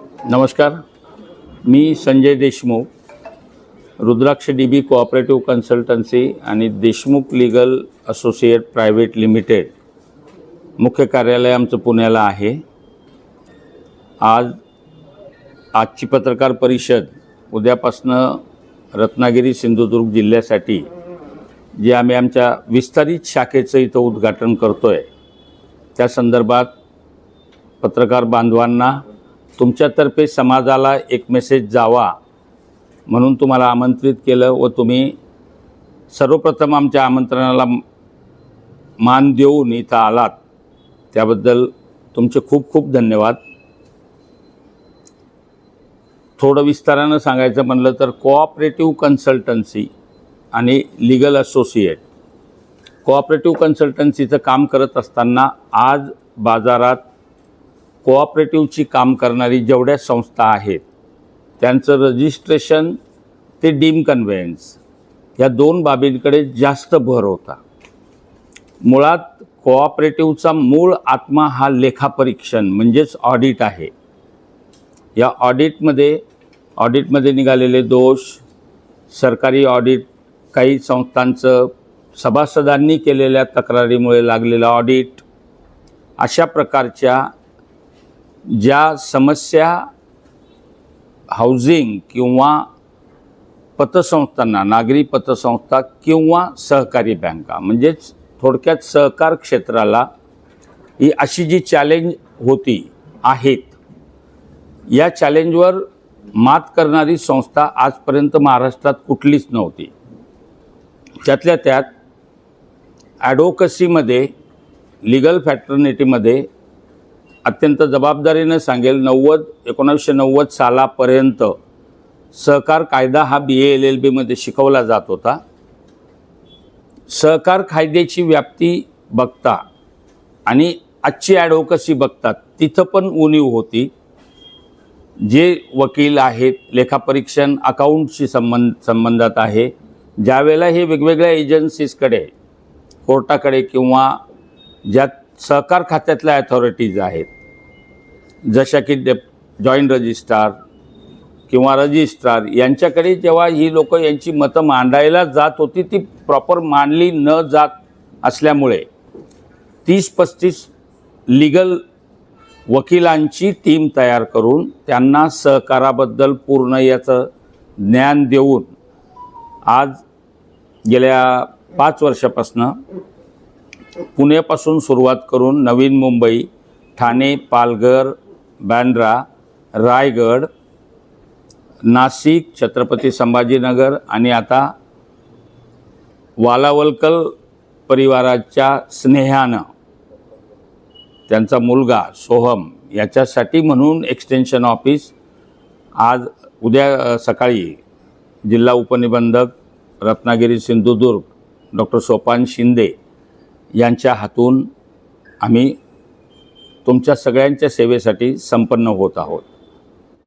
नमस्कार, मी संजय देशमुख, रुद्राक्ष dB cooperative consultancy आणि Deshmukh legal associate private limited मुख्य कार्यालय आमचं पुण्याला आहे। आजची पत्रकार परिषद उद्यापासनं रत्नागिरी सिंधुदुर्ग जिल्ह्यासाठी जे आम्ही आमच्या विस्तारित शाखेचं इथं उद्घाटन करतोय त्या संदर्भात पत्रकार बांधवांना तुमच्यातर्फे समाजाला एक मेसेज जावा म्हणून तुम्हाला आमंत्रित केलं व तुम्ही सर्वप्रथम आमच्या आमंत्रणाला मान देऊन इथं आलात त्याबद्दल तुमचे खूप खूप धन्यवाद। थोडं विस्तारानं सांगायचं म्हणलं तर कोऑपरेटिव्ह कन्सल्टन्सी आणि लीगल असोसिएट कोऑपरेटिव्ह कन्सल्टन्सीचं काम करत असताना आज बाजारात कोऑपरेटिव्हची काम करणारी जेवढ्या संस्था आहेत त्यांचं रजिस्ट्रेशन ते डीम कन्व्हेयन्स या दोन बाबींकडे जास्त भर होता। मुळात कोऑपरेटिव्हचा मूळ आत्मा हा लेखापरीक्षण म्हणजेच ऑडिट आहे। या ऑडिटमध्ये निघालेले दोष, सरकारी ऑडिट, काही संस्थांचं सभासदांनी केलेल्या तक्रारीमुळे लागलेलं ऑडिट, अशा प्रकारच्या ज्या समस्या हाऊसिंग किंवा पतसंस्थांना, नागरी पतसंस्था किंवा सहकारी बँका म्हणजेच थोडक्यात सहकार क्षेत्राला ही अशी जी चॅलेंज आहेत, या चॅलेंजवर मात करणारी संस्था आजपर्यंत महाराष्ट्रात कुठलीच नव्हती। त्यातल्या त्यात ॲडव्होकसीमध्ये, लीगल फॅटर्निटीमध्ये अत्यंत जबाबदारीने सांगेल 1990 सालापर्यंत सहकार कायदा हा BA LLB मध्ये शिकवला जात होता। सहकार कायद्याची व्याप्ती बघता आणि आजची ॲडव्होकसी बघतात तिथं पण उणीव होती। जे वकील आहेत, लेखापरीक्षण अकाउंटशी संबंधात आहे, ज्यावेळेला हे वेगवेगळ्या एजन्सीजकडे, कोर्टाकडे किंवा ज्या सहकार खात्यातल्या अथॉरिटीज आहेत जशा की जॉईंट रजिस्ट्रार किंवा रजिस्ट्रार यांच्याकडे जेव्हा ही लोक यांची मतं मांडायला जात होती ती प्रॉपर मांडली न जात असल्यामुळे 30-35 लीगल वकिलांची टीम तयार करून त्यांना सहकाराबद्दल पूर्ण याचं ज्ञान देऊन आज गेल्या 5 वर्षापासून पुण्यापासून सुरुवात करून नवी मुंबई, ठाणे, पालघर, बँड्रा, रायगड, नाशिक, छत्रपती संभाजीनगर आणि आता वालावलकर परिवाराच्या स्नेहानं त्यांचा मुलगा सोहम याच्यासाठी म्हणून एक्सटेन्शन ऑफिस उद्या सकाळी जिल्हा उपनिबंधक रत्नागिरी सिंधुदुर्ग डॉक्टर सोपान शिंदे यांच्या हातून आम्ही तुमच्या सगळ्यांच्या सेवेसाठी संपन्न होत आहोत।